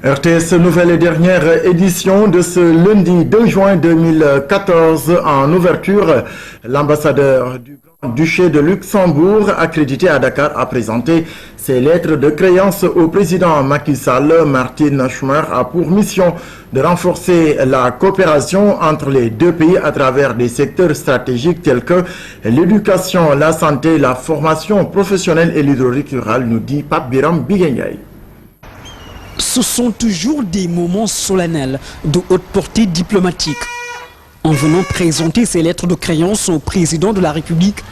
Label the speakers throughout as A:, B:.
A: RTS, nouvelle et dernière édition de ce lundi 2 juin 2014. En ouverture, l'ambassadeur du Grand-Duché de Luxembourg, accrédité à Dakar, a présenté ses lettres de créance au président Macky Sall. Martin Schmer a pour mission de renforcer la coopération entre les deux pays à travers des secteurs stratégiques tels que l'éducation, la santé, la formation professionnelle et l'hydraulique rurale, nous dit Pape Biram Biguenyaï.
B: Ce sont toujours des moments solennels de haute portée diplomatique. En venant présenter ses lettres de créance au président de la République,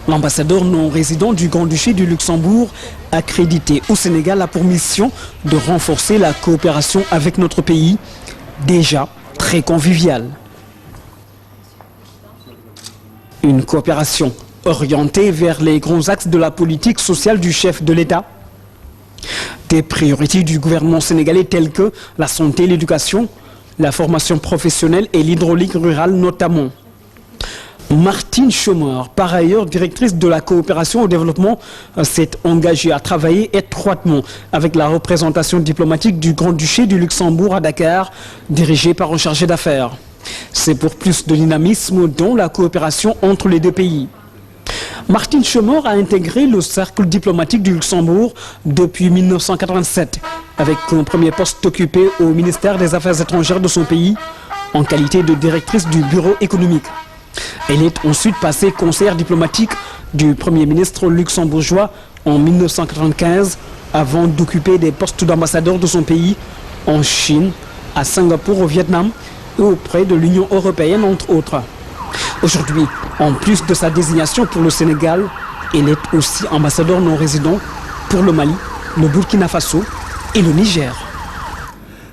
B: l'ambassadeur non résident du Grand-Duché du Luxembourg, accrédité au Sénégal, a pour mission de renforcer la coopération avec notre pays, déjà très conviviale. Une coopération orientée vers les grands axes de la politique sociale du chef de l'État. Des priorités du gouvernement sénégalais telles que la santé, l'éducation, la formation professionnelle et l'hydraulique rurale notamment. Martine Schomer, par ailleurs directrice de la coopération au développement, s'est engagée à travailler étroitement avec la représentation diplomatique du Grand-Duché du Luxembourg à Dakar, dirigée par un chargé d'affaires. C'est pour plus de dynamisme dans la coopération entre les deux pays. Martine Schomer a intégré le cercle diplomatique du Luxembourg depuis 1987, avec un premier poste occupé au ministère des Affaires étrangères de son pays, en qualité de directrice du bureau économique. Elle est ensuite passée conseillère diplomatique du Premier ministre luxembourgeois en 1995, avant d'occuper des postes d'ambassadeur de son pays en Chine, à Singapour, au Vietnam et auprès de l'Union européenne, entre autres. Aujourd'hui, en plus de sa désignation pour le Sénégal, elle est aussi ambassadeur non résident pour le Mali, le Burkina Faso et le Niger.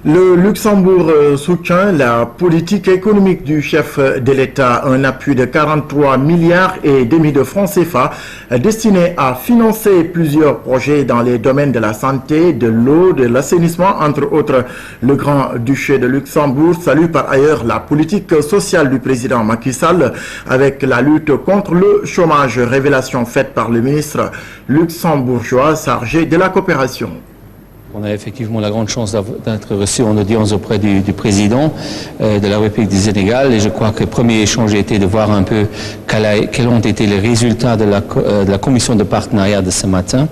A: Le Luxembourg soutient la politique économique du chef de l'État, un appui de 43 milliards et demi de francs CFA destiné à financer plusieurs projets dans les domaines de la santé, de l'eau, de l'assainissement, entre autres. Le Grand-Duché de Luxembourg salue par ailleurs la politique sociale du président Macky Sall avec la lutte contre le chômage, révélation faite par le ministre luxembourgeois chargé de la coopération.
C: On a effectivement la grande chance d'être reçu en audience auprès du président de la République du Sénégal, et je crois que le premier échange a été de voir un peu quels ont été les résultats de la commission de partenariat de ce matin.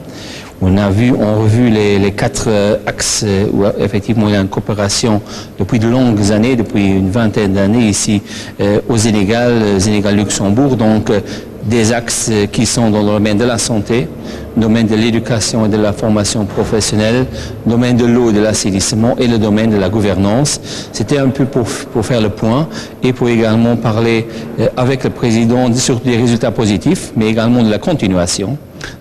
C: On a revu les 4 axes où effectivement il y a une coopération depuis de longues années, depuis une vingtaine d'années ici au Sénégal-Luxembourg, donc des axes qui sont dans le domaine de la santé, le domaine de l'éducation et de la formation professionnelle, le domaine de l'eau et de l'assainissement et le domaine de la gouvernance. C'était un peu pour faire le point et pour également parler avec le président sur des résultats positifs, mais également de la continuation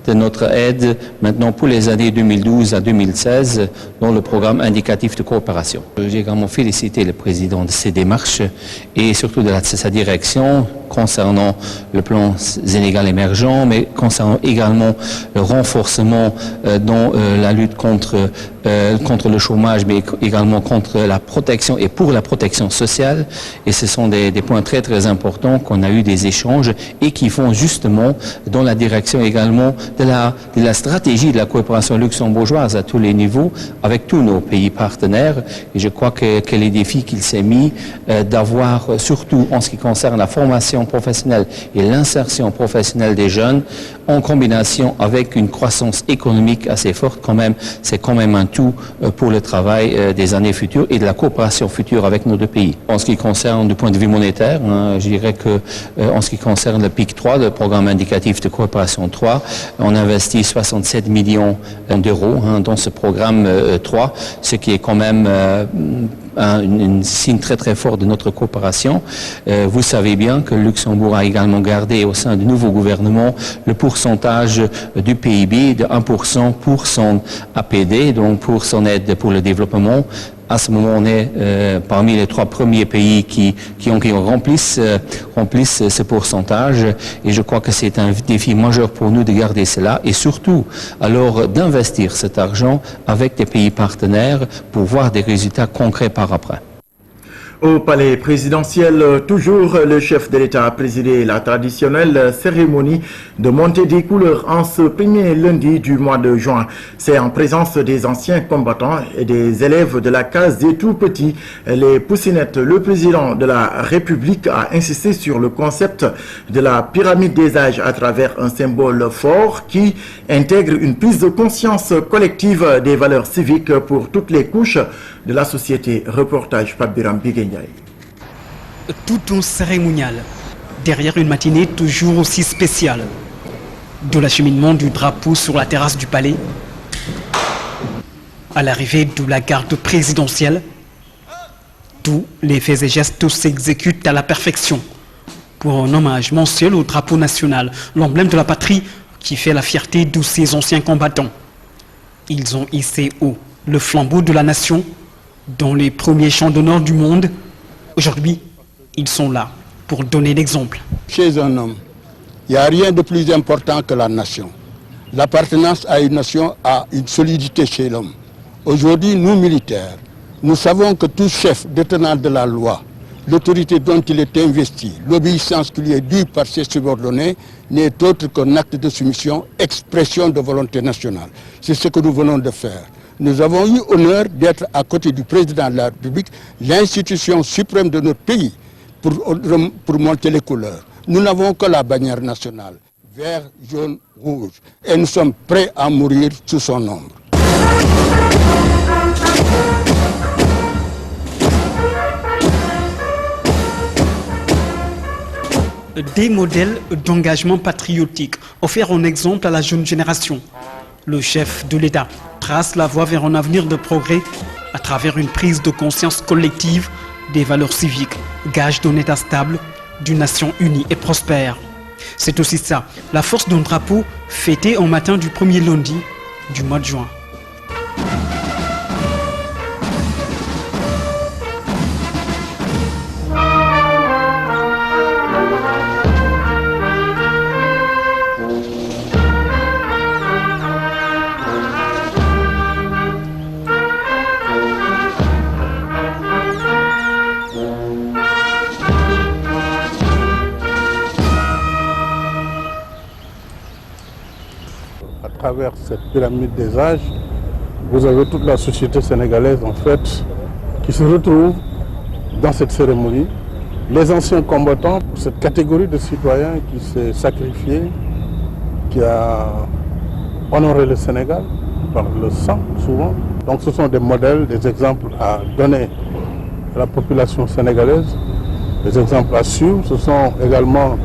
C: de notre aide maintenant pour les années 2012 à 2016 dans le programme indicatif de coopération. J'ai également félicité le président de ses démarches et surtout de sa direction concernant le plan Sénégal émergent, mais concernant également le renforcement dans la lutte contre le chômage, mais également contre la protection et pour la protection sociale. Et ce sont des points très très importants qu'on a eu des échanges et qui font justement dans la direction également de la stratégie de la coopération luxembourgeoise à tous les niveaux avec tous nos pays partenaires. Et je crois que les défis qu'il s'est mis d'avoir, surtout en ce qui concerne la formation professionnelle et l'insertion professionnelle des jeunes, en combination avec une croissance économique assez forte, c'est quand même un tout pour le travail des années futures et de la coopération future avec nos deux pays. En ce qui concerne du point de vue monétaire, je dirais que en ce qui concerne le PIC 3, le programme indicatif de coopération 3, on investit 67 millions d'euros dans ce programme 3, ce qui est quand même un signe très très fort de notre coopération. Vous savez bien que le Luxembourg a également gardé au sein du nouveau gouvernement le pourcentage du PIB de 1% pour son APD, donc pour son aide pour le développement. À ce moment, on est parmi les 3 premiers pays qui remplissent ce pourcentage, et je crois que c'est un défi majeur pour nous de garder cela et surtout alors d'investir cet argent avec des pays partenaires pour voir des résultats concrets par après.
A: Au palais présidentiel, toujours, le chef de l'État a présidé la traditionnelle cérémonie de montée des couleurs en ce premier lundi du mois de juin. C'est en présence des anciens combattants et des élèves de la case des tout-petits, les poussinettes. Le président de la République a insisté sur le concept de la pyramide des âges à travers un symbole fort qui intègre une prise de conscience collective des valeurs civiques pour toutes les couches de la société. Reportage Pabiram Biguenyaï.
B: Tout un cérémonial, derrière une matinée toujours aussi spéciale. De l'acheminement du drapeau sur la terrasse du palais, à l'arrivée de la garde présidentielle, tous les faits et gestes s'exécutent à la perfection pour un hommage mensuel au drapeau national, l'emblème de la patrie qui fait la fierté de ces anciens combattants. Ils ont hissé haut le flambeau de la nation dans les premiers champs d'honneur du monde. Aujourd'hui, ils sont là pour donner l'exemple.
D: Chez un homme, il n'y a rien de plus important que la nation. L'appartenance à une nation a une solidité chez l'homme. Aujourd'hui, nous militaires, nous savons que tout chef détenant de la loi, l'autorité dont il est investi, l'obéissance qui lui est due par ses subordonnés, n'est autre qu'un acte de soumission, expression de volonté nationale. C'est ce que nous venons de faire. Nous avons eu l'honneur d'être à côté du président de la République, l'institution suprême de notre pays, pour monter les couleurs. Nous n'avons que la bannière nationale, vert, jaune, rouge, et nous sommes prêts à mourir sous son ombre.
B: Des modèles d'engagement patriotique offerts en exemple à la jeune génération. Le chef de l'État trace la voie vers un avenir de progrès à travers une prise de conscience collective des valeurs civiques, gage d'un État stable, d'une nation unie et prospère. C'est aussi ça, la force d'un drapeau fêté en matin du premier lundi du mois de juin.
E: À travers cette pyramide des âges, vous avez toute la société sénégalaise en fait qui se retrouve dans cette cérémonie. Les anciens combattants, cette catégorie de citoyens qui s'est sacrifiée, qui a honoré le Sénégal par le sang souvent. Donc ce sont des modèles, des exemples à donner à la population sénégalaise, des exemples à suivre. Ce sont également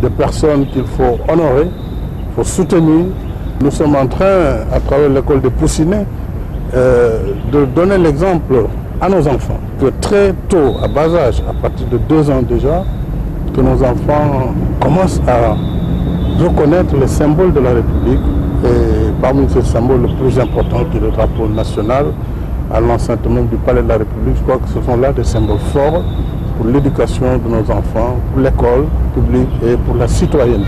E: des personnes qu'il faut honorer, il faut soutenir. Nous sommes en train, à travers l'école de Poussinet, de donner l'exemple à nos enfants. Que très tôt, à bas âge, à partir de 2 ans déjà, que nos enfants commencent à reconnaître les symboles de la République. Et parmi ces symboles, le plus important qui est le drapeau national, à l'enceinte même du palais de la République, je crois que ce sont là des symboles forts pour l'éducation de nos enfants, pour l'école publique et pour la citoyenneté.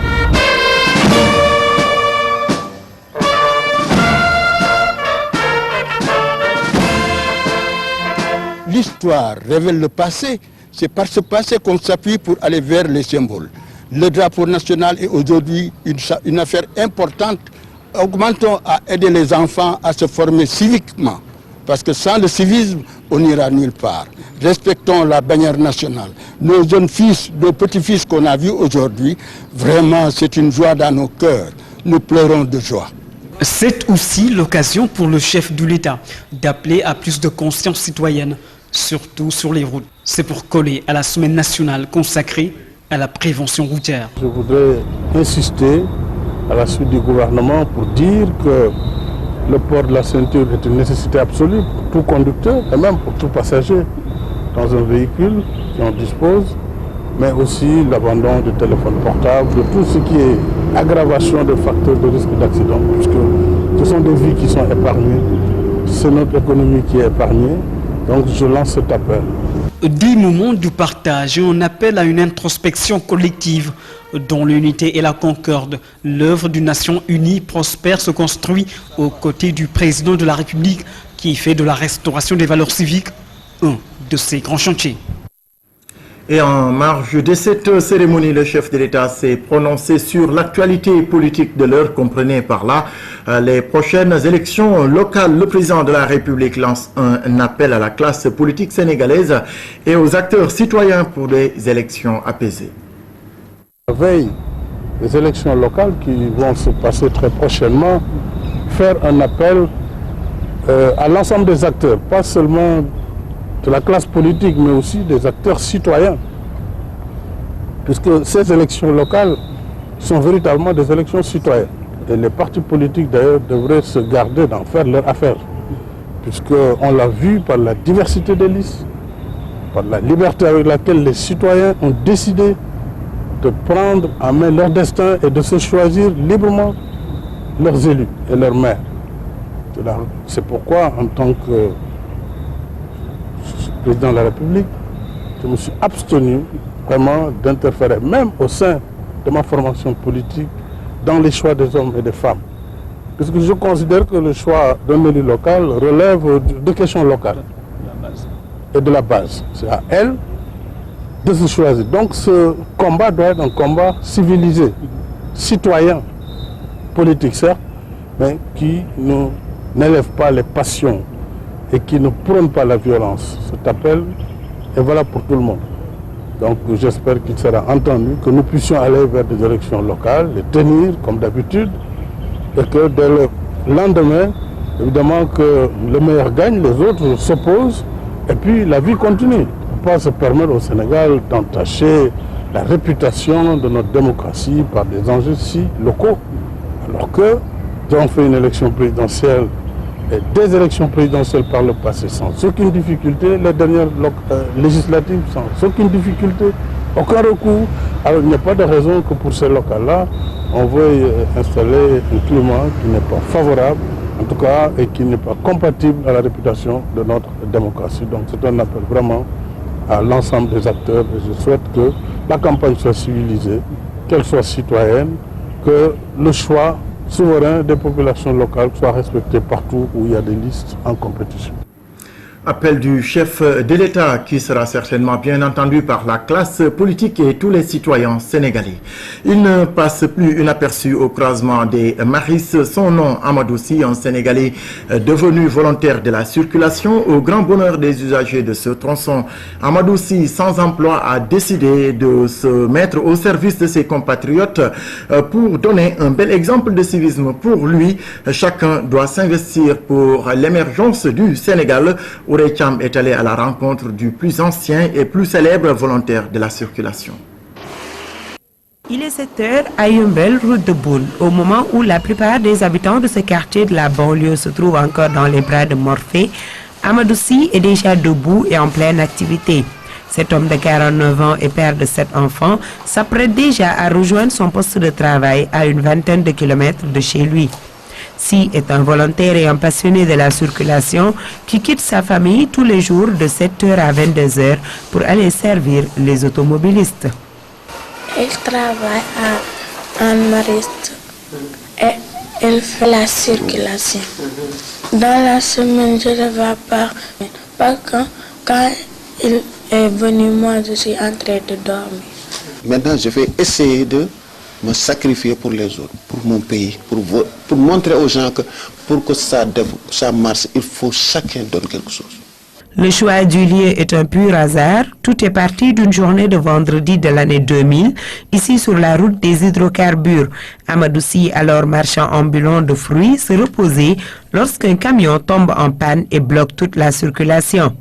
D: L'histoire révèle le passé, c'est par ce passé qu'on s'appuie pour aller vers les symboles. Le drapeau national est aujourd'hui une affaire importante. Augmentons à aider les enfants à se former civiquement, parce que sans le civisme, on n'ira nulle part. Respectons la bannière nationale. Nos jeunes fils, nos petits-fils qu'on a vus aujourd'hui, vraiment c'est une joie dans nos cœurs. Nous pleurons de joie.
B: C'est aussi l'occasion pour le chef de l'État d'appeler à plus de conscience citoyenne, surtout sur les routes. C'est pour coller à la semaine nationale consacrée à la prévention routière.
E: Je voudrais insister à la suite du gouvernement pour dire que le port de la ceinture est une nécessité absolue pour tout conducteur et même pour tout passager dans un véhicule qui en dispose, mais aussi l'abandon du téléphone portable, de tout ce qui est aggravation de facteurs de risque d'accident, puisque ce sont des vies qui sont épargnées, c'est notre économie qui est épargnée, donc je lance cet appel.
B: Des moments du partage et un appel à une introspection collective dont l'unité et la concorde. L'œuvre d'une nation unie prospère se construit aux côtés du président de la République qui fait de la restauration des valeurs civiques un de ces grands chantiers.
A: Et en marge de cette cérémonie, le chef de l'État s'est prononcé sur l'actualité politique de l'heure, comprenez par là les prochaines élections locales. Le président de la République lance un appel à la classe politique sénégalaise et aux acteurs citoyens pour des élections apaisées.
E: La veille des élections locales qui vont se passer très prochainement, faire un appel à l'ensemble des acteurs, pas seulement de la classe politique, mais aussi des acteurs citoyens. Puisque ces élections locales sont véritablement des élections citoyennes. Et les partis politiques, d'ailleurs, devraient se garder d'en faire leur affaire. Puisqu'on l'a vu par la diversité des listes, par la liberté avec laquelle les citoyens ont décidé de prendre en main leur destin et de se choisir librement leurs élus et leurs maires. C'est pourquoi, en tant que président de la République, je me suis abstenu vraiment d'interférer, même au sein de ma formation politique, dans les choix des hommes et des femmes. Parce que je considère que le choix d'un élu local relève de questions locales et de la base. C'est à elle de se choisir. Donc ce combat doit être un combat civilisé, citoyen, politique certes, mais qui n'élève pas les passions et qui ne prône pas la violence. Cet appel est valable pour tout le monde. Donc j'espère qu'il sera entendu, que nous puissions aller vers des élections locales, les tenir comme d'habitude, et que dès le lendemain, évidemment que le meilleur gagne, les autres s'opposent, et puis la vie continue. On ne peut pas se permettre au Sénégal d'entacher la réputation de notre démocratie par des enjeux si locaux, alors que nous avons fait une élection présidentielle et des élections présidentielles par le passé sans aucune difficulté, les dernières législatives sans aucune difficulté, aucun recours. Alors il n'y a pas de raison que pour ces locales-là, on veuille installer un climat qui n'est pas favorable, en tout cas, et qui n'est pas compatible à la réputation de notre démocratie. Donc c'est un appel vraiment à l'ensemble des acteurs et je souhaite que la campagne soit civilisée, qu'elle soit citoyenne, que le choix souverain des populations locales soit respecté partout où il y a des listes en compétition.
A: Appel du chef de l'État qui sera certainement bien entendu par la classe politique et tous les citoyens sénégalais. Il ne passe plus inaperçu au croisement des Maris. Son nom, Amadou Sy, un Sénégalais devenu volontaire de la circulation au grand bonheur des usagers de ce tronçon. Amadou Sy, sans emploi, a décidé de se mettre au service de ses compatriotes pour donner un bel exemple de civisme. Pour lui, chacun doit s'investir pour l'émergence du Sénégal. Ourey Thiam est allé à la rencontre du plus ancien et plus célèbre volontaire de la circulation.
F: Il est 7h à Yumbel, route de Boune, au moment où la plupart des habitants de ce quartier de la banlieue se trouvent encore dans les bras de Morphée. Amadou Sy est déjà debout et en pleine activité. Cet homme de 49 ans et père de 7 enfants s'apprête déjà à rejoindre son poste de travail à une vingtaine de kilomètres de chez lui. Sy est un volontaire et un passionné de la circulation qui quitte sa famille tous les jours de 7h à 22h pour aller servir les automobilistes.
G: Il travaille à Anne-Mariste et il fait la circulation. Dans la semaine, je ne vais pas. Par contre, quand il est venu, moi, je suis en train de dormir.
H: Maintenant, je vais essayer de me sacrifier pour les autres, pour mon pays, pour montrer aux gens que pour que ça marche, il faut chacun donner quelque chose.
F: Le choix du lieu est un pur hasard. Tout est parti d'une journée de vendredi de l'année 2000, ici sur la route des hydrocarbures. Amadou Sy, alors marchand ambulant de fruits, se reposait lorsqu'un camion tombe en panne et bloque toute la circulation.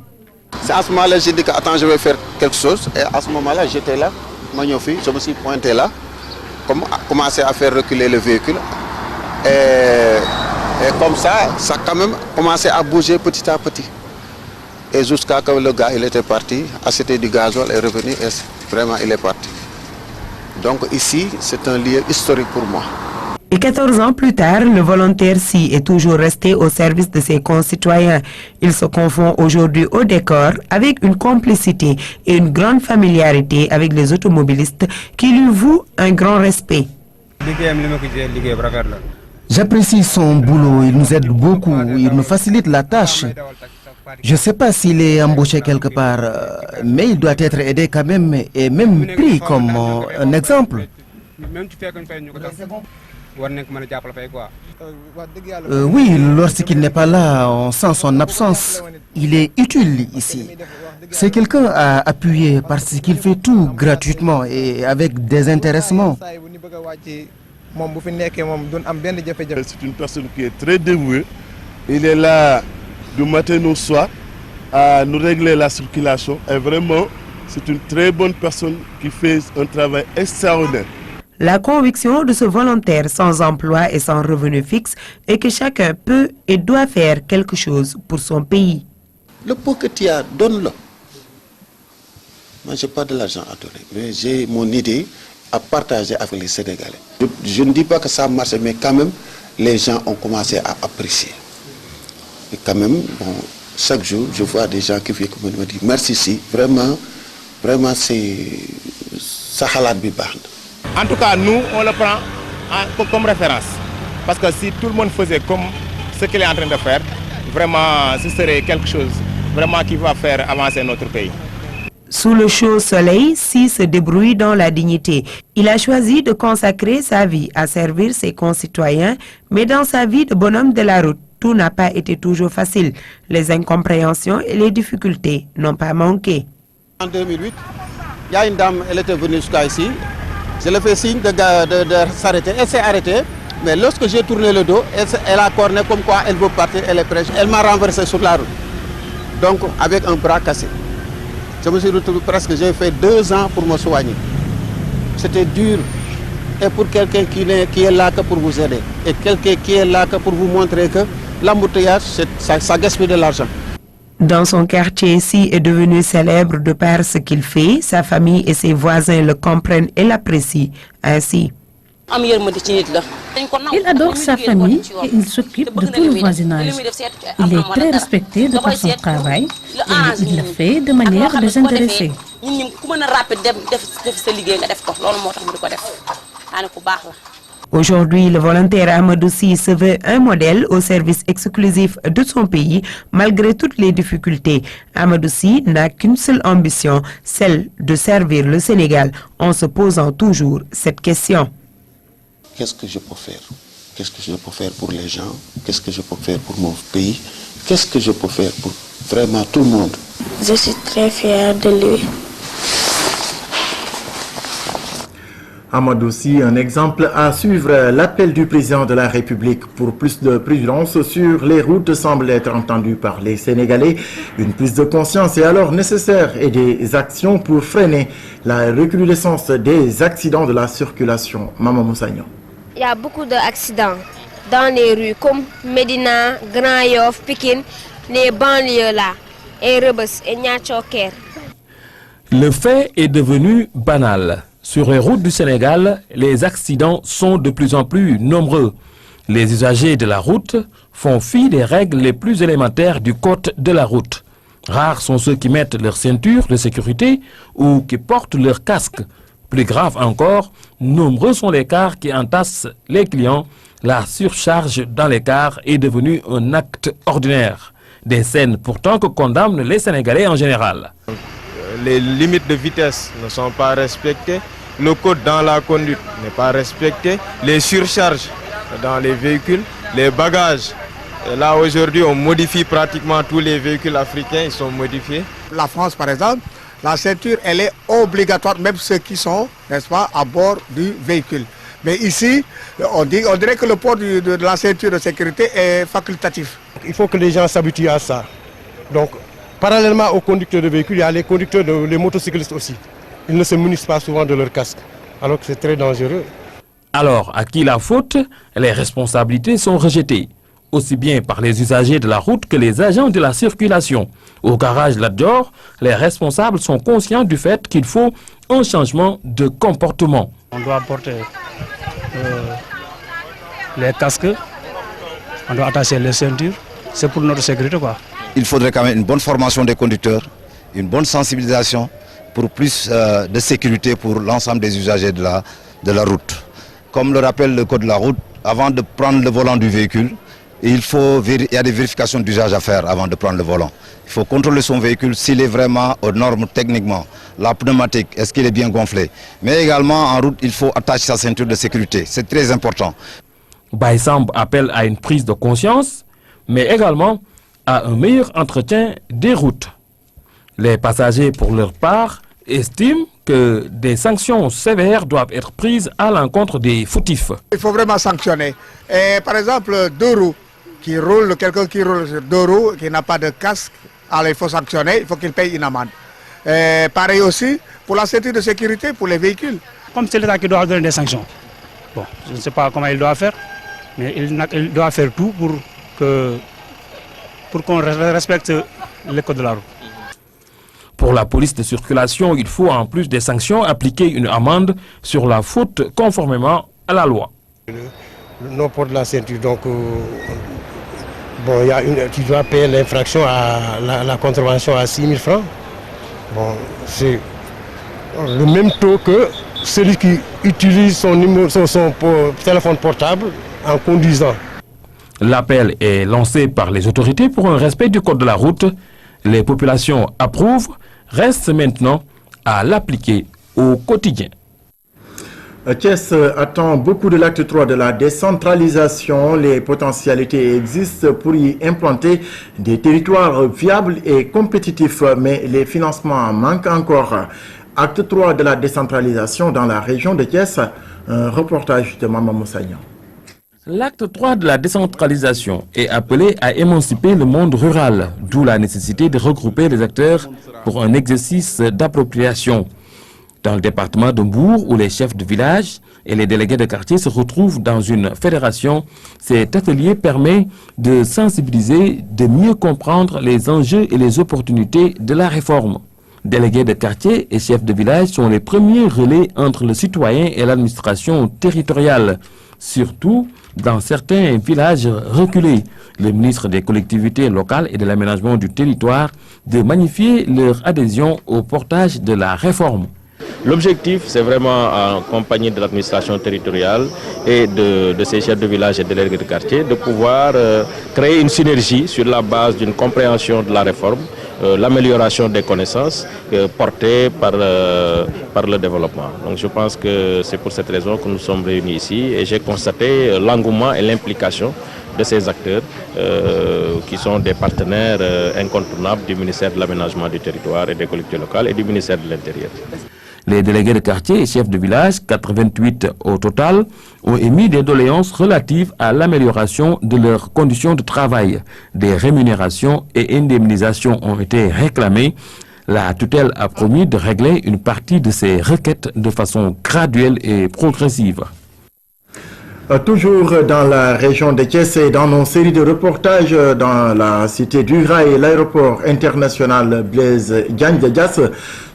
H: C'est à ce moment-là j'ai dit que attends, je vais faire quelque chose. Et à ce moment-là, j'étais là, je me suis pointé là, commencé à faire reculer le véhicule. Et comme ça a quand même commencé à bouger petit à petit. Et jusqu'à ce que le gars il était parti, acheter du gasoil et revenu, et vraiment il est parti. Donc ici, c'est un lieu historique pour moi.
F: Et 14 ans plus tard, le volontaire Sy est toujours resté au service de ses concitoyens. Il se confond aujourd'hui au décor avec une complicité et une grande familiarité avec les automobilistes qui lui vouent un grand respect.
I: J'apprécie son boulot, il nous aide beaucoup, il nous facilite la tâche. Je ne sais pas s'il est embauché quelque part, mais il doit être aidé quand même et même pris comme un exemple. Oui, lorsqu'il n'est pas là, on sent son absence. Il est utile ici. C'est quelqu'un à appuyer parce qu'il fait tout gratuitement et avec désintéressements.
J: C'est une personne qui est très dévouée. Il est là du matin au soir à nous régler la circulation. Et vraiment, c'est une très bonne personne qui fait un travail extraordinaire.
F: La conviction de ce volontaire sans emploi et sans revenu fixe est que chacun peut et doit faire quelque chose pour son pays.
H: Le peu que tu as, donne-le. Moi, je n'ai pas de l'argent à donner, mais j'ai mon idée à partager avec les Sénégalais. Je ne dis pas que ça marche, mais quand même, les gens ont commencé à apprécier. Et quand même, bon, chaque jour, je vois des gens qui viennent me dire merci, si, vraiment, c'est ça halal biban.
K: En tout cas, nous, on le prend comme référence. Parce que si tout le monde faisait comme ce qu'il est en train de faire, vraiment, ce serait quelque chose vraiment qui va faire avancer notre pays.
F: Sous le chaud soleil, Si se débrouille dans la dignité. Il a choisi de consacrer sa vie à servir ses concitoyens, mais dans sa vie de bonhomme de la route, tout n'a pas été toujours facile. Les incompréhensions et les difficultés n'ont pas manqué.
H: En 2008, il y a une dame, elle était venue jusqu'à ici. Je lui ai fait signe de s'arrêter. Elle s'est arrêtée, mais lorsque j'ai tourné le dos, elle a corné comme quoi elle veut partir, elle est prête. Elle m'a renversé sur la route, donc avec un bras cassé. Je me suis retrouvé presque, j'ai fait 2 ans pour me soigner. C'était dur. Et pour quelqu'un qui est là que pour vous aider. Et quelqu'un qui est là que pour vous montrer que l'embouteillage, ça gaspille de l'argent.
F: Dans son quartier, Si est devenu célèbre de par ce qu'il fait. Sa famille et ses voisins le comprennent et l'apprécient ainsi.
L: Il adore sa famille et il s'occupe de tout le voisinage. Il est très respecté de par son travail et il le fait de manière désintéressée.
F: Aujourd'hui, le volontaire Amadou Sy se veut un modèle au service exclusif de son pays, malgré toutes les difficultés. Amadou Sy n'a qu'une seule ambition, celle de servir le Sénégal, en se posant toujours cette question.
H: Qu'est-ce que je peux faire? Qu'est-ce que je peux faire pour les gens? Qu'est-ce que je peux faire pour mon pays? Qu'est-ce que je peux faire pour vraiment tout le monde?
G: Je suis très fière de lui.
A: Amadou Sy, un exemple à suivre. L'appel du président de la République pour plus de prudence sur les routes semble être entendu par les Sénégalais. Une prise de conscience est alors nécessaire et des actions pour freiner la recrudescence des accidents de la circulation. Maman Moussagnon.
M: Il y a beaucoup d'accidents dans les rues comme Médina, Grand Yoff, Pikine, les banlieues là, et Rebeuss et Niachoker.
N: Le fait est devenu banal. Sur les routes du Sénégal, les accidents sont de plus en plus nombreux. Les usagers de la route font fi des règles les plus élémentaires du code de la route. Rares sont ceux qui mettent leur ceinture de sécurité ou qui portent leur casque. Plus grave encore, nombreux sont les cars qui entassent les clients. La surcharge dans les cars est devenue un acte ordinaire. Des scènes pourtant que condamnent les Sénégalais en général.
K: Les limites de vitesse ne sont pas respectées. Le code dans la conduite n'est pas respecté. Les surcharges dans les véhicules, les bagages. Et là aujourd'hui, on modifie pratiquement tous les véhicules africains, ils sont modifiés.
D: La France, par exemple, la ceinture, elle est obligatoire, même ceux qui sont, n'est-ce pas, à bord du véhicule. Mais ici, on dirait que le port de la ceinture de sécurité est facultatif.
E: Il faut que les gens s'habituent à ça. Donc, parallèlement aux conducteurs de véhicules, il y a les conducteurs, les motocyclistes aussi. Ils ne se munissent pas souvent de leur casque, alors que c'est très dangereux.
N: Alors, à qui la faute? Les responsabilités sont rejetées, aussi bien par les usagers de la route que les agents de la circulation. Au garage Lat-Dior, les responsables sont conscients du fait qu'il faut un changement de comportement.
B: On doit porter les casques, on doit attacher les ceintures, c'est pour notre sécurité quoi.
O: Il faudrait quand même une bonne formation des conducteurs, une bonne sensibilisation pour plus de sécurité pour l'ensemble des usagers de la route. Comme le rappelle le code de la route, avant de prendre le volant du véhicule, il y a des vérifications d'usage à faire avant de prendre le volant. Il faut contrôler son véhicule s'il est vraiment aux normes techniquement. La pneumatique, est-ce qu'il est bien gonflé? Mais également en route, il faut attacher sa ceinture de sécurité. C'est très important.
N: Baïsamb appelle à une prise de conscience, mais également à un meilleur entretien des routes. Les passagers, pour leur part, estiment que des sanctions sévères doivent être prises à l'encontre des fautifs.
P: Il faut vraiment sanctionner. Et par exemple, deux roues qui roulent, quelqu'un qui roule sur deux roues, qui n'a pas de casque, alors il faut sanctionner, il faut qu'il paye une amende. Et pareil aussi pour la ceinture de sécurité pour les véhicules.
Q: Comme c'est l'État qui doit donner des sanctions, bon, je ne sais pas comment il doit faire, mais il doit faire tout pour qu'on respecte les codes de la route.
N: Pour la police de circulation, il faut en plus des sanctions appliquer une amende sur la faute conformément à la loi.
R: Le non-port de la ceinture, donc bon, tu dois payer l'infraction à la contravention à 6 000 francs. Bon, c'est le même taux que celui qui utilise son téléphone portable en conduisant.
N: L'appel est lancé par les autorités pour un respect du code de la route. Les populations approuvent, reste maintenant à l'appliquer au quotidien.
A: Thiès attend beaucoup de l'acte 3 de la décentralisation. Les potentialités existent pour y implanter des territoires viables et compétitifs, mais les financements manquent encore. Acte 3 de la décentralisation dans la région de Thiès, un reportage de Maman Moussagnan.
N: L'acte 3 de la décentralisation est appelé à émanciper le monde rural, d'où la nécessité de regrouper les acteurs pour un exercice d'appropriation. Dans le département de Mbour, où les chefs de village et les délégués de quartier se retrouvent dans une fédération, cet atelier permet de sensibiliser, de mieux comprendre les enjeux et les opportunités de la réforme. Délégués de quartier et chefs de village sont les premiers relais entre le citoyen et l'administration territoriale, surtout dans certains villages reculés. Le ministre des collectivités locales et de l'aménagement du territoire de magnifier leur adhésion au portage de la réforme.
S: L'objectif, c'est vraiment, en compagnie de l'administration territoriale et de ces chefs de village et de délégués de quartier, de pouvoir créer une synergie sur la base d'une compréhension de la réforme, l'amélioration des connaissances portées par le développement. Donc je pense que c'est pour cette raison que nous sommes réunis ici et j'ai constaté l'engouement et l'implication de ces acteurs qui sont des partenaires incontournables du ministère de l'aménagement du territoire et des collectivités locales et du ministère de l'Intérieur.
N: Les délégués de quartier et chefs de village, 88 au total, ont émis des doléances relatives à l'amélioration de leurs conditions de travail. Des rémunérations et indemnisations ont été réclamées. La tutelle a promis de régler une partie de ces requêtes de façon graduelle et progressive.
A: Toujours dans la région de Thiès et dans nos séries de reportages dans la cité du Rail, l'aéroport international Blaise Diagne de Diass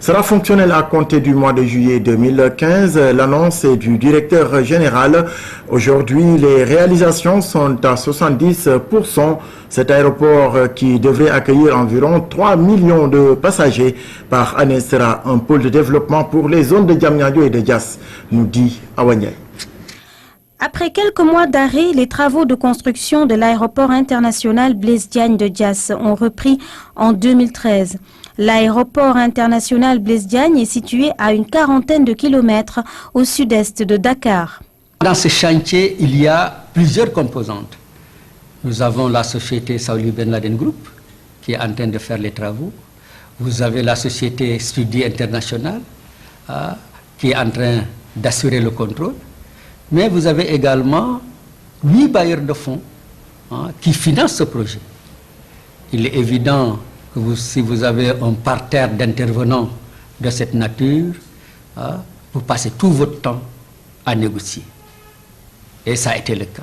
A: sera fonctionnel à compter du mois de juillet 2015. L'annonce est du directeur général. Aujourd'hui, les réalisations sont à 70%. Cet aéroport qui devrait accueillir environ 3 millions de passagers par année sera un pôle de développement pour les zones de Diamniadio et de Diass, nous dit Awanyay.
T: Après quelques mois d'arrêt, les travaux de construction de l'aéroport international Blaise Diagne de Diass ont repris en 2013. L'aéroport international Blaise Diagne est situé à une quarantaine de kilomètres au sud-est de Dakar.
U: Dans ce chantier, il y a plusieurs composantes. Nous avons la société Saouli Ben Laden Group qui est en train de faire les travaux. Vous avez la société Studi International qui est en train d'assurer le contrôle. Mais vous avez également 8 bailleurs de fonds qui financent ce projet. Il est évident que si vous avez un parterre d'intervenants de cette nature, vous passez tout votre temps à négocier. Et ça a été le cas.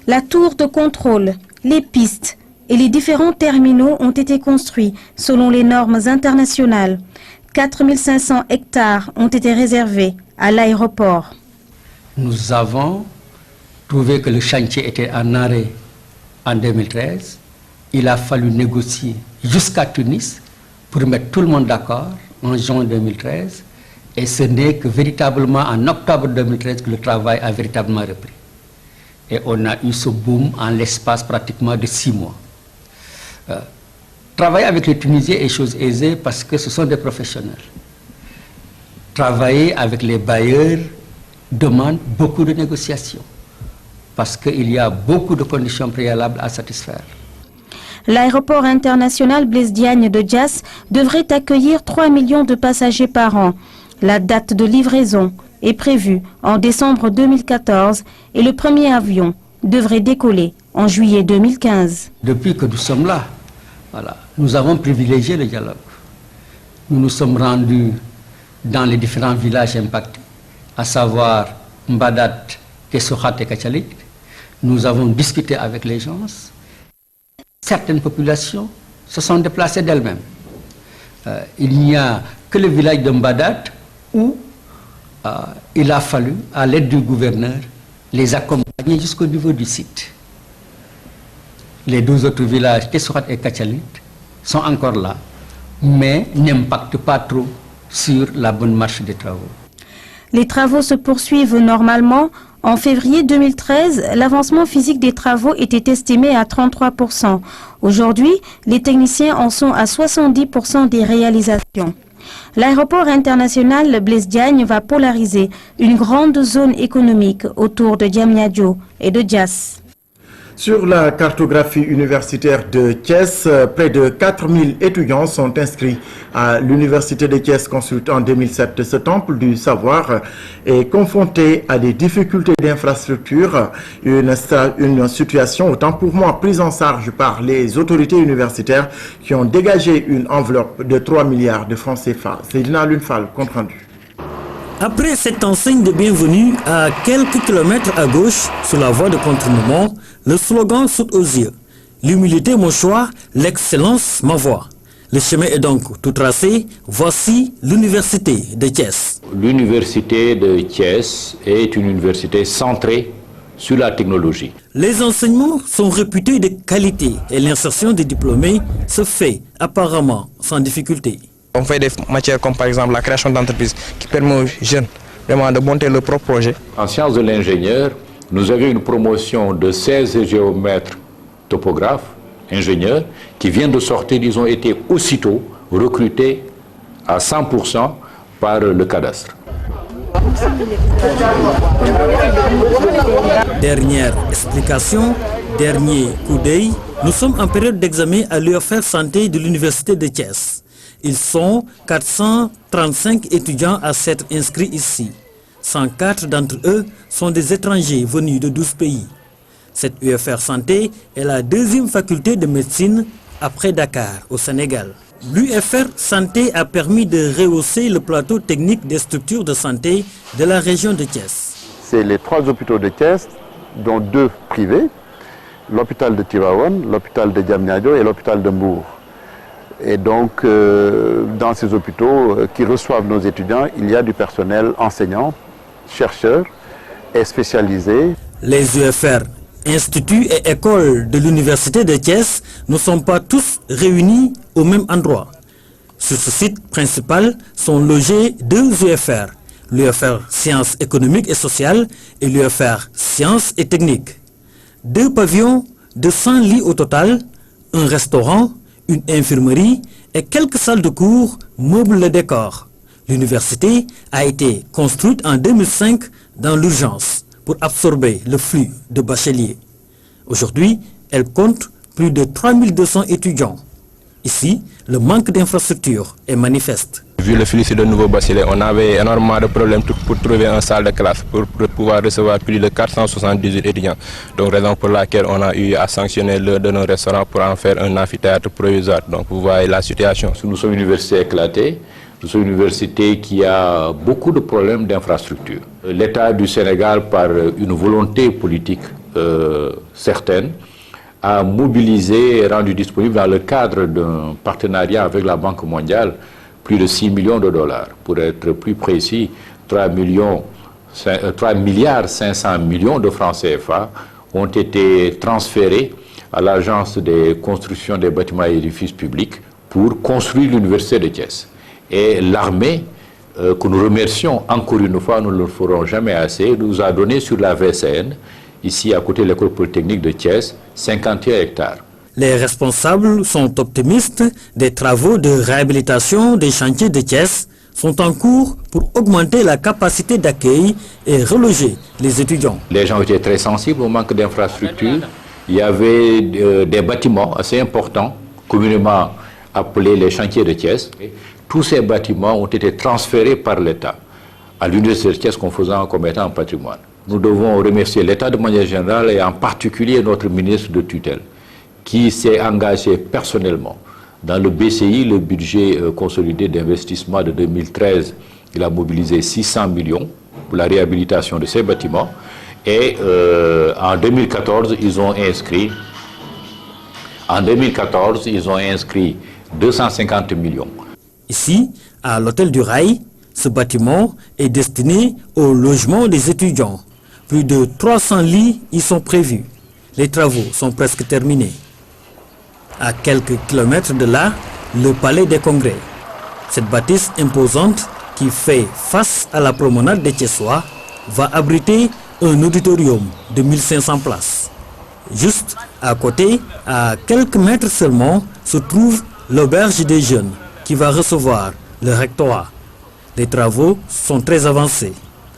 T: La tour de contrôle, les pistes et les différents terminaux ont été construits selon les normes internationales. 4500 hectares ont été réservés à l'aéroport.
U: Nous avons trouvé que le chantier était en arrêt en 2013. Il a fallu négocier jusqu'à Tunis pour mettre tout le monde d'accord en juin 2013. Et ce n'est que véritablement en octobre 2013 que le travail a véritablement repris. Et on a eu ce boom en l'espace pratiquement de 6 mois. Travailler avec les Tunisiens est chose aisée parce que ce sont des professionnels. Travailler avec les bailleurs demande beaucoup de négociations parce qu'il y a beaucoup de conditions préalables à satisfaire.
T: L'aéroport international Blaise Diagne de Diass devrait accueillir 3 millions de passagers par an. La date de livraison est prévue en décembre 2014 et le premier avion devrait décoller en juillet 2015.
U: Depuis que nous sommes là, voilà, nous avons privilégié le dialogue. Nous nous sommes rendus dans les différents villages impactés, à savoir Mbadat, Tessohat et Kachalit. Nous avons discuté avec les gens. Certaines populations se sont déplacées d'elles-mêmes. Il n'y a que le village de Mbadat où il a fallu, à l'aide du gouverneur, les accompagner jusqu'au niveau du site. Les 2 autres villages, Tessohat et Kachalit, sont encore là, mais n'impactent pas trop sur la bonne marche des travaux.
T: Les travaux se poursuivent normalement. En février 2013, l'avancement physique des travaux était estimé à 33%. Aujourd'hui, les techniciens en sont à 70% des réalisations. L'aéroport international Blaise Diagne va polariser une grande zone économique autour de Diamniadio et de Diass.
A: Sur la cartographie universitaire de Thiès, près de 4000 étudiants sont inscrits à l'université de Thiès construite en 2007. Ce temple du savoir est confronté à des difficultés d'infrastructure, une situation autant pour moi prise en charge par les autorités universitaires qui ont dégagé une enveloppe de 3 milliards de francs CFA. C'est Lina Lunfal, compte rendu.
C: Après cette enseigne de bienvenue à quelques kilomètres à gauche, sur la voie de contournement, le slogan saute aux yeux. L'humilité mon choix, l'excellence ma voie. Le chemin est donc tout tracé. Voici l'université de Thiès.
V: L'université de Thiès est une université centrée sur la technologie.
C: Les enseignements sont réputés de qualité et l'insertion des diplômés se fait apparemment sans difficulté.
W: On fait des matières comme par exemple la création d'entreprises qui permet aux jeunes vraiment de monter leur propre projet.
V: En sciences de l'ingénieur, nous avions une promotion de 16 géomètres topographes, ingénieurs, qui viennent de sortir. Ils ont été aussitôt recrutés à 100% par le cadastre.
C: Dernière explication, dernier coup d'œil, nous sommes en période d'examen à l'UFR Santé de l'Université de Thiès. Ils sont 435 étudiants à s'être inscrits ici. 104 d'entre eux sont des étrangers venus de 12 pays. Cette UFR Santé est la deuxième faculté de médecine après Dakar, au Sénégal. L'UFR Santé a permis de rehausser le plateau technique des structures de santé de la région de Thiès.
X: C'est les 3 hôpitaux de Thiès, dont 2 privés, l'hôpital de Tivaouane, l'hôpital de Diamniadio et l'hôpital de Mbour. Et donc, dans ces hôpitaux qui reçoivent nos étudiants, il y a du personnel enseignant, chercheur et spécialisé.
C: Les UFR, instituts et écoles de l'université de Thiès ne sont pas tous réunis au même endroit. Sur ce site principal sont logés 2 UFR, l'UFR Sciences économiques et sociales et l'UFR Sciences et techniques. 2 pavillons de 100 lits au total, un restaurant, une infirmerie et quelques salles de cours meublent le décor. L'université a été construite en 2005 dans l'urgence pour absorber le flux de bacheliers. Aujourd'hui, elle compte plus de 3200 étudiants. Ici, le manque d'infrastructures est manifeste.
K: Vu le flux de nouveaux bacheliers, on avait énormément de problèmes pour trouver une salle de classe pour pouvoir recevoir plus de 478 étudiants. Donc raison pour laquelle on a eu à sanctionner l'heure de nos restaurants pour en faire un amphithéâtre provisoire. Donc vous voyez la situation.
V: Nous sommes une université éclatée, nous sommes une université qui a beaucoup de problèmes d'infrastructure. L'État du Sénégal, par une volonté politique certaine, a mobilisé et rendu disponible dans le cadre d'un partenariat avec la Banque mondiale plus de 6 millions de dollars. Pour être plus précis, 3 milliards 500 millions de francs CFA ont été transférés à l'Agence des constructions des bâtiments et édifices publics pour construire l'université de Thiès. Et l'armée, que nous remercions encore une fois, nous ne le ferons jamais assez, nous a donné sur la VCN, ici à côté de l'école polytechnique de Thiès, 51 hectares.
C: Les responsables sont optimistes. Des travaux de réhabilitation des chantiers de Thiès sont en cours pour augmenter la capacité d'accueil et reloger les étudiants.
V: Les gens étaient très sensibles au manque d'infrastructures. Il y avait des bâtiments assez importants, communément appelés les chantiers de Thiès. Tous ces bâtiments ont été transférés par l'État à l'université de Thiès, confondant comme étant un patrimoine. Nous devons remercier l'État de manière générale et en particulier notre ministre de tutelle qui s'est engagé personnellement dans le BCI, le budget consolidé d'investissement de 2013. Il a mobilisé 600 millions pour la réhabilitation de ces bâtiments et en 2014, ils ont inscrit 250 millions.
C: Ici, à l'hôtel du Rail, ce bâtiment est destiné au logement des étudiants. Plus de 300 lits y sont prévus. Les travaux sont presque terminés. À quelques kilomètres de là, le palais des congrès. Cette bâtisse imposante qui fait face à la promenade des Thiessois va abriter un auditorium de 1500 places. Juste à côté, à quelques mètres seulement, se trouve l'auberge des jeunes qui va recevoir le rectorat. Les travaux sont très avancés.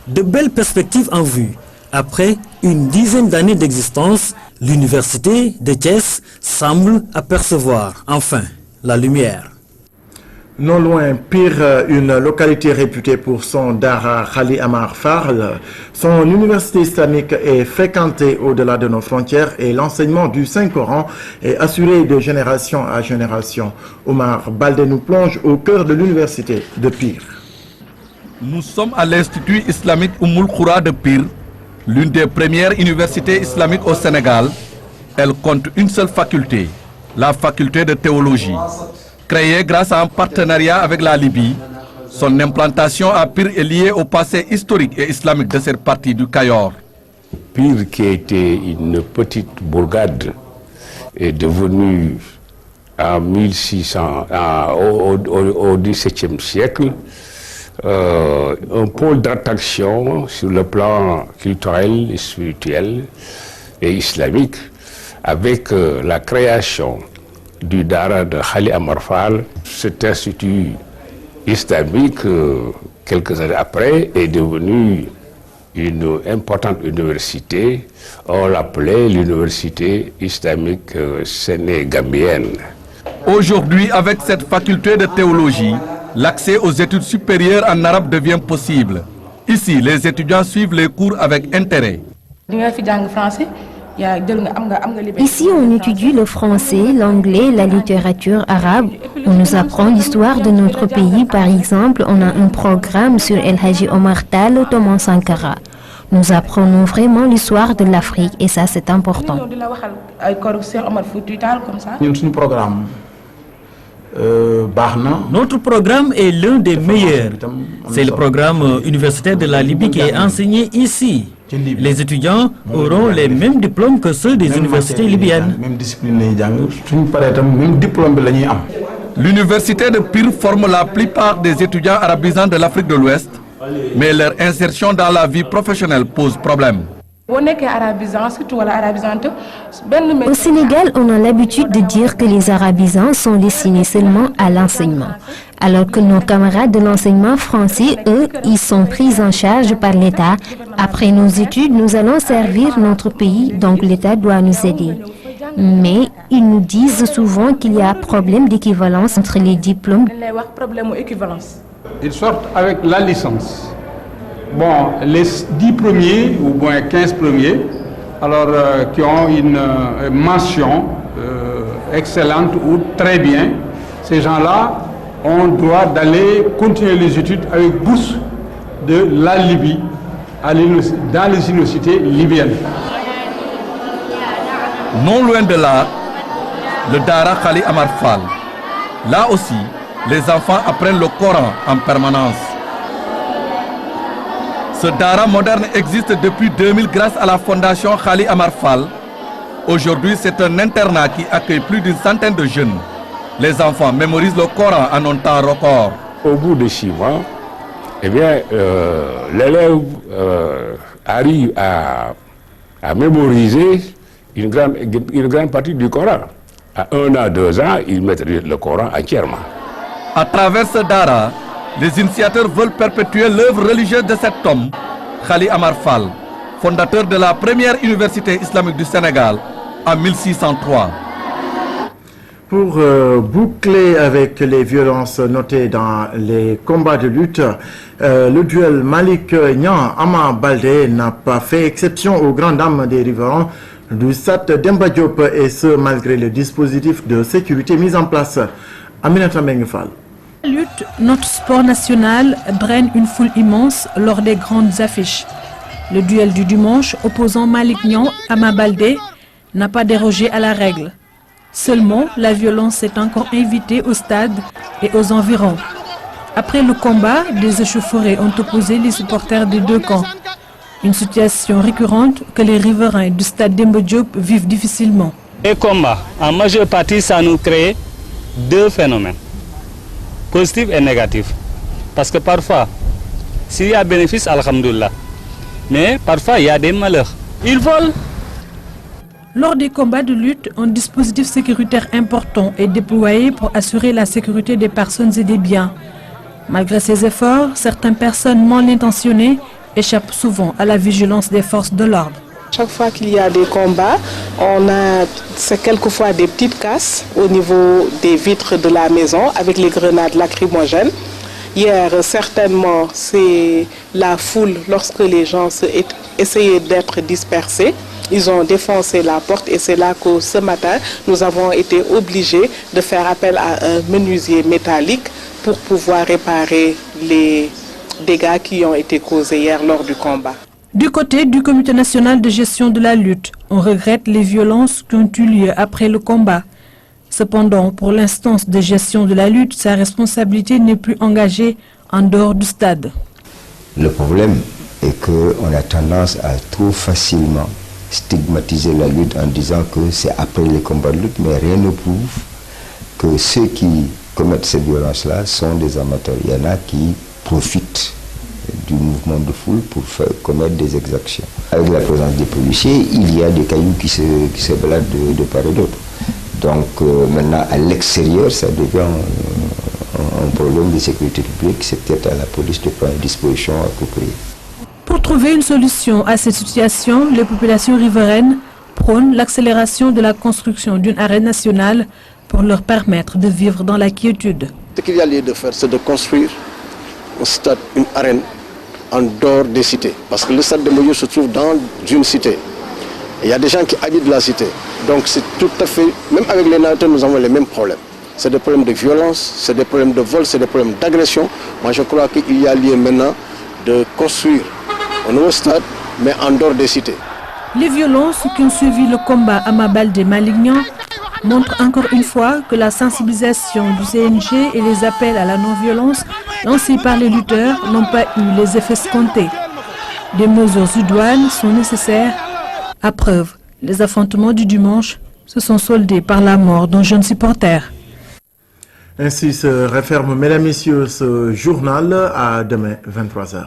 C: De belles perspectives en vue. Après une dizaine d'années d'existence, l'université de Thiès semble apercevoir enfin la lumière.
A: Non loin, Pire, une localité réputée pour son Dara Khali Amar Fall, son université islamique est fréquentée au-delà de nos frontières et l'enseignement du Saint-Coran est assuré de génération à génération. Omar Baldé nous plonge au cœur de l'université de Pire.
F: Nous sommes à l'Institut islamique Oumoul Khoura de Pire, l'une des premières universités islamiques au Sénégal. Elle compte une seule faculté, la faculté de théologie. Créée grâce à un partenariat avec la Libye, son implantation à Pire est liée au passé historique et islamique de cette partie du Cayor.
I: Pire, qui était une petite bourgade, est devenue en 1600, au XVIIe siècle, un pôle d'attraction sur le plan culturel, spirituel et islamique, avec la création du Dara de Khali Amar Fall. Cet institut islamique, quelques années après, est devenu une importante université. On l'appelait l'université islamique sénégambienne.
F: Aujourd'hui, avec cette faculté de théologie, l'accès aux études supérieures en arabe devient possible. Ici, les étudiants suivent les cours avec intérêt.
J: Ici, on étudie le français, l'anglais, la littérature arabe. On nous apprend l'histoire de notre pays. Par exemple, on a un programme sur El Hadji Omar Tall, Ottoman Sankara. Nous apprenons vraiment l'histoire de l'Afrique et ça, c'est important.
C: Notre programme est l'un des meilleurs. C'est le programme universitaire de la Libye qui est enseigné ici. Les étudiants auront les mêmes diplômes que ceux des universités libyennes.
F: L'université de Pire forme la plupart des étudiants arabisants de l'Afrique de l'Ouest, mais leur insertion dans la vie professionnelle pose problème.
J: Au Sénégal, on a l'habitude de dire que les arabisants sont destinés seulement à l'enseignement, alors que nos camarades de l'enseignement français, eux, ils sont pris en charge par l'État. Après nos études, nous allons servir notre pays, donc l'État doit nous aider. Mais ils nous disent souvent qu'il y a problème d'équivalence entre les diplômes.
L: Ils sortent avec la licence. Bon, les 10 premiers, ou bien 15 premiers, alors qui ont une mention excellente ou très bien, ces gens-là ont droit d'aller continuer les études avec bourse de la Libye dans les universités libyennes.
F: Non loin de là, le Dara Khali Amar Fall. Là aussi, les enfants apprennent le Coran en permanence. Ce Dara moderne existe depuis 2000 grâce à la fondation Khali Amar Fall. Aujourd'hui, c'est un internat qui accueille plus d'une centaine de jeunes. Les enfants mémorisent le Coran en un temps record.
I: Au bout de 6 mois, eh bien, l'élève arrive à mémoriser une grande partie du Coran. À 1 an, 2 ans, ils mettent le Coran entièrement.
F: À travers ce dara, les initiateurs veulent perpétuer l'œuvre religieuse de cet homme, Khali Amar Fall, fondateur de la première université islamique du Sénégal en 1603.
A: Pour boucler avec les violences notées dans les combats de lutte, le duel Malick Niang-Ama Baldé n'a pas fait exception aux grandes dames des riverains du stade Demba Diop, et ce malgré le dispositif de sécurité mis en place. Aminata Mbengue Fall.
D: La lutte, notre sport national, draine une foule immense lors des grandes affiches. Le duel du dimanche opposant Malick Niang-Ama Baldé n'a pas dérogé à la règle. Seulement, la violence s'est encore invitée au stade et aux environs. Après le combat, des échauffourées ont opposé les supporters des deux camps. Une situation récurrente que les riverains du stade Demba Diop vivent difficilement.
G: Les combats, en majeure partie, ça nous crée deux phénomènes, positifs et négatifs. Parce que parfois, s'il y a bénéfice, alhamdoulilah. Mais parfois, il y a des malheurs. Ils volent.
D: Lors des combats de lutte, un dispositif sécuritaire important est déployé pour assurer la sécurité des personnes et des biens. Malgré ces efforts, certaines personnes mal intentionnées échappent souvent à la vigilance des forces de l'ordre.
H: Chaque fois qu'il y a des combats, c'est quelquefois des petites casses au niveau des vitres de la maison avec les grenades lacrymogènes. Hier, certainement, c'est la foule, lorsque les gens essayaient d'être dispersés. Ils ont défoncé la porte et c'est là que ce matin, nous avons été obligés de faire appel à un menuisier métallique pour pouvoir réparer les dégâts qui ont été causés hier lors du combat.
D: Du côté du Comité national de gestion de la lutte, on regrette les violences qui ont eu lieu après le combat. Cependant, pour l'instance de gestion de la lutte, sa responsabilité n'est plus engagée en dehors du stade.
M: Le problème est qu'on a tendance à trop facilement stigmatiser la lutte en disant que c'est après les combats de lutte, mais rien ne prouve que ceux qui commettent ces violences-là sont des amateurs. Il y en a qui profitent du mouvement de foule pour commettre des exactions. Avec la présence des policiers, il y a des cailloux qui se baladent de part et d'autre. Donc maintenant, à l'extérieur, ça devient un problème de sécurité publique. C'est peut-être à la police de prendre une disposition appropriée.
D: Pour trouver une solution à cette situation, les populations riveraines prônent l'accélération de la construction d'une arène nationale pour leur permettre de vivre dans la quiétude.
R: Ce qu'il y a lieu de faire, c'est de construire un stade, une arène en dehors des cités. Parce que le stade de Moyo se trouve dans une cité. Il y a des gens qui habitent la cité. Donc c'est tout à fait, même avec les naveteurs, nous avons les mêmes problèmes. C'est des problèmes de violence, c'est des problèmes de vol, c'est des problèmes d'agression. Moi je crois qu'il y a lieu maintenant de construire un nouveau stade, mais en dehors des cités.
D: Les violences qui ont suivi le combat Ama Baldé Malick Niang montrent encore une fois que la sensibilisation du CNG et les appels à la non-violence lancés par les lutteurs n'ont pas eu les effets escomptés. Des mesures idoines sont nécessaires. À preuve, les affrontements du dimanche se sont soldés par la mort d'un jeune supporter.
A: Ainsi se referme, mesdames et messieurs, ce journal. À demain, 23h.